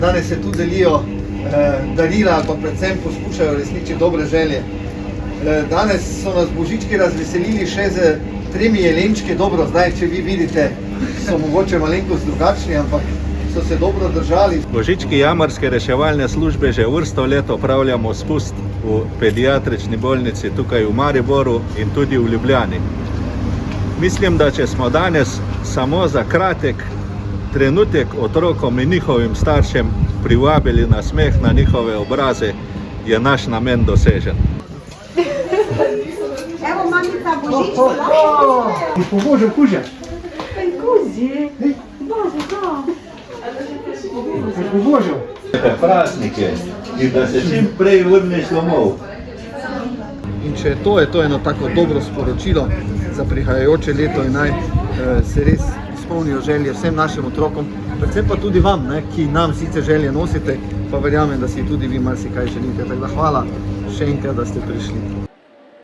Danes se tu delijo darila, pa predvsem poskušajo resničiti dobre želje. Danes so nas božički razveselili še z 3 jelenčki. Dobro, zdaj, če vi vidite, so mogoče malenkost drugačni, ampak so se dobro držali. Božički jamarske reševalne službe že vrsto let opravljamo spust v pediatrični bolnici tukaj v Mariboru in tudi v Ljubljani. Mislim, da če smo danes samo za kratek trenutek otrokom in njihovim staršem privabili na smeh na njihove obraze, je naš namen dosežen. Evo mamica božičko. Ti pomožem kužja. Kuzi. Bože, da. Pomožem. Praznike in da se čim prej vrneš domov. In če to je eno tako dobro sporočilo za prihajajoče leto in naj se res izpolnijo želje vsem našim otrokom, predvsem pa tudi vam, ki nam sicer želje nosite, pa verjamem, da si tudi vi marsikaj želite. Tako da hvala še enkrat, da ste prišli.